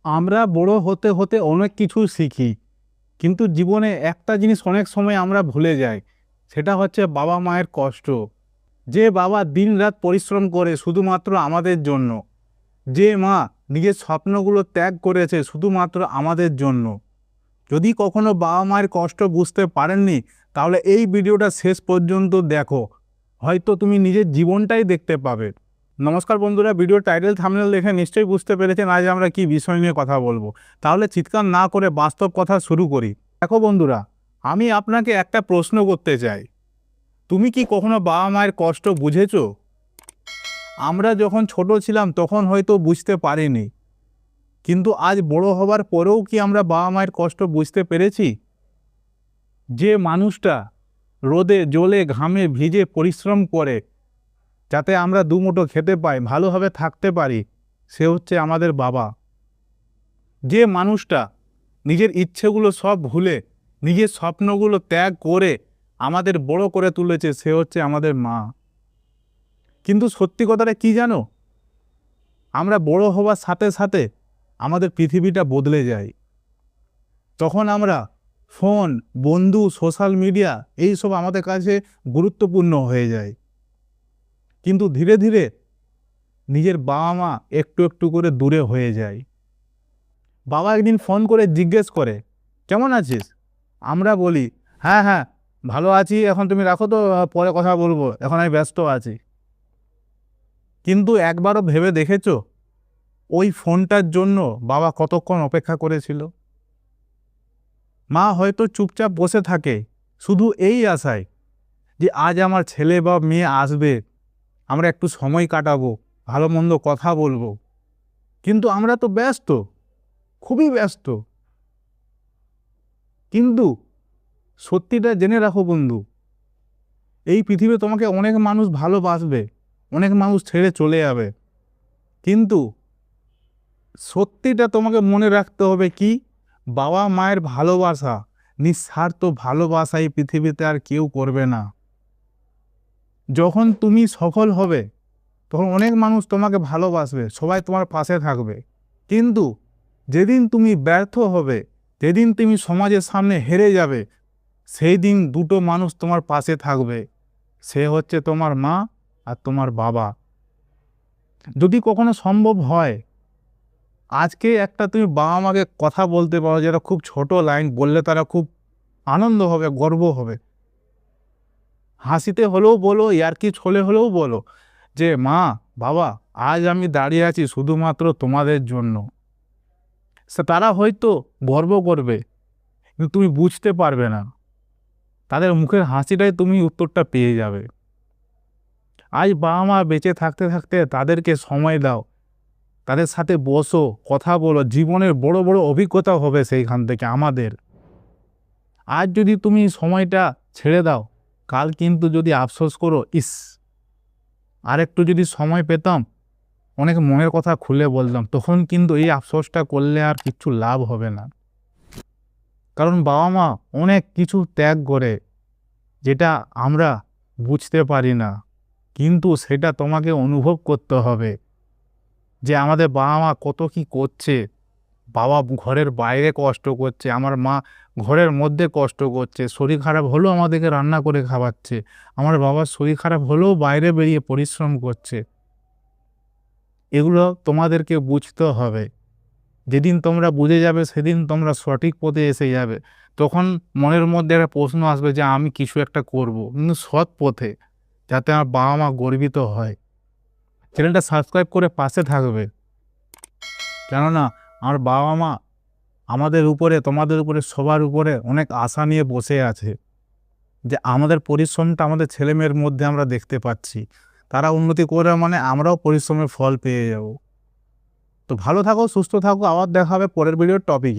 আমরা বড় হতে হতে অনেক কিছু শিখি, কিন্তু জীবনে একটা জিনিস অনেক সময় আমরা ভুলে যাই। সেটা হচ্ছে বাবা মায়ের কষ্ট। যে বাবা দিনরাত পরিশ্রম করে শুধুমাত্র আমাদের জন্য, যে মা নিজের স্বপ্নগুলো ত্যাগ করেছে শুধুমাত্র আমাদের জন্য। যদি কখনো বাবা মায়ের কষ্ট বুঝতে পারেননি, তাহলে এই ভিডিওটা শেষ পর্যন্ত দেখো, হয়তো তুমি নিজের জীবনটাই দেখতে পাবে। নমস্কার বন্ধুরা, ভিডিও টাইটেল থাম্বনেল দেখে নিশ্চয়ই বুঝতে পেরেছেন আজ আমরা কি বিষয় নিয়ে কথা বলবো। তাহলে চিৎকার না করে বাস্তব কথা শুরু করি। দেখো বন্ধুরা, আমি আপনাকে একটা প্রশ্ন করতে চাই, তুমি কি কখনো বাবা মায়ের কষ্ট বুঝেছো? আমরা যখন ছোট ছিলাম তখন হয়তো বুঝতে পারিনি, কিন্তু আজ বড় হবার পরেও কি আমরা বাবা মায়ের কষ্ট বুঝতে পেরেছি? যে মানুষটা রোদে জলে ঘামে ভিজে পরিশ্রম করে যাতে আমরা দুমুঠো খেতে পাই, ভালোভাবে থাকতে পারি, সে হচ্ছে আমাদের বাবা। যে মানুষটা নিজের ইচ্ছেগুলো সব ভুলে নিজের স্বপ্নগুলো ত্যাগ করে আমাদের বড় করে তুলেছে, সে হচ্ছে আমাদের মা। কিন্তু সত্যি কথাটা কি জানো, আমরা বড় হওয়ার সাথে সাথে আমাদের পৃথিবীটা বদলে যায়। তখন আমরা ফোন, বন্ধু, সোশ্যাল মিডিয়া এইসব আমাদের কাছে গুরুত্বপূর্ণ হয়ে যায়। কিন্তু ধীরে ধীরে নিজের বাবা মা একটু একটু করে দূরে হয়ে যায়। বাবা একদিন ফোন করে জিজ্ঞেস করে, কেমন আছিস? আমরা বলি, হ্যাঁ হ্যাঁ ভালো আছি, এখন তুমি রাখো তো, পরে কথা বলবো, এখন আমি ব্যস্ত আছি। কিন্তু একবারও ভেবে দেখেছো ওই ফোনটার জন্য বাবা কতক্ষণ অপেক্ষা করেছিল? মা হয়তো চুপচাপ বসে থাকে শুধু এই আশায় যে আজ আমার ছেলে বা মেয়ে আসবে, আমরা একটু সময় কাটাবো, ভালো মন্দ কথা বলবো। কিন্তু আমরা তো ব্যস্ত, খুবই ব্যস্ত। কিন্তু সত্যিটা জেনে রাখো বন্ধু, এই পৃথিবীতে তোমাকে অনেক মানুষ ভালোবাসবে, অনেক মানুষ ছেড়ে চলে যাবে, কিন্তু সত্যিটা তোমাকে মনে রাখতে হবে কি, বাবা মায়ের ভালোবাসা, নিঃস্বার্থ ভালোবাসা এই পৃথিবীতে আর কেউ করবে না। যখন তুমি সফল হবে তখন অনেক মানুষ তোমাকে ভালোবাসবে, সবাই তোমার পাশে থাকবে। কিন্তু যেদিন তুমি ব্যর্থ হবে, যেদিন তুমি সমাজের সামনে হেরে যাবে, সেই দিন দুটো মানুষ তোমার পাশে থাকবে, সে হচ্ছে তোমার মা আর তোমার বাবা। যদি কখনো সম্ভব হয়, আজকে একটা তুমি বাবা মাকে কথা বলতে পারো, যেটা খুব ছোট লাইন বললে তারা খুব আনন্দ হবে, গর্ব হবে। হাসিতে হলেও বলো, ইয়ার্কি ছলে হলেও বলো যে মা, বাবা, আজ আমি দাঁড়িয়ে আছি শুধুমাত্র তোমাদের জন্য। তারা হয়তো গর্ব করবে, কিন্তু তুমি বুঝতে পারবে না, তাদের মুখের হাসিটাই তুমি উত্তরটা পেয়ে যাবে। আজ বাবা মা বেঁচে থাকতে থাকতে তাদেরকে সময় দাও, তাদের সাথে বসো, কথা বলো, জীবনের বড় বড় অভিজ্ঞতা হবে সেইখান থেকে আমাদের। আজ যদি তুমি সময়টা ছেড়ে দাও, কাল কিন্তু যদি আফসোস করো, ইস আরেকটু যদি সময় পেতাম, অনেক মনের কথা খুলে বললাম, তখন কিন্তু এই আফসোসটা করলে আর কিচ্ছু লাভ হবে না। কারণ বাবা মা অনেক কিছু ত্যাগ করে, যেটা আমরা বুঝতে পারি না, কিন্তু সেটা তোমাকে অনুভব করতে হবে যে আমাদের বাবা মা কত কি করছে। বাবা ঘরের বাইরে কষ্ট করছে, আমার মা ঘরের মধ্যে কষ্ট করছে, শরীর খারাপ হলেও আমাদেরকে রান্না করে খাওয়াচ্ছে, আমার বাবার শরীর খারাপ হলেও বাইরে বেরিয়ে পরিশ্রম করছে। এগুলো তোমাদেরকে বুঝতে হবে। যেদিন তোমরা বুঝে যাবে সেদিন তোমরা সঠিক পথে এসে যাবে। তখন মনের মধ্যে একটা প্রশ্ন আসবে যে আমি কিছু একটা করব, কিন্তু সৎ পথে, যাতে আমার বাবা মা গর্বিত হয়। চ্যানেলটা সাবস্ক্রাইব করে পাশে থাকবে, কেননা আমার বাবা মা আমাদের উপরে, তোমাদের উপরে, সবার উপরে অনেক আশা নিয়ে বসে আছে যে আমাদের পরিশ্রমটা আমাদের ছেলেমেয়ের মধ্যে আমরা দেখতে পাচ্ছি। তারা উন্নতি করে মানে আমরাও পরিশ্রমের ফল পেয়ে যাব। তো ভালো থাকো, সুস্থ থাকো, আবার দেখা হবে পরের ভিডিওর টপিকে।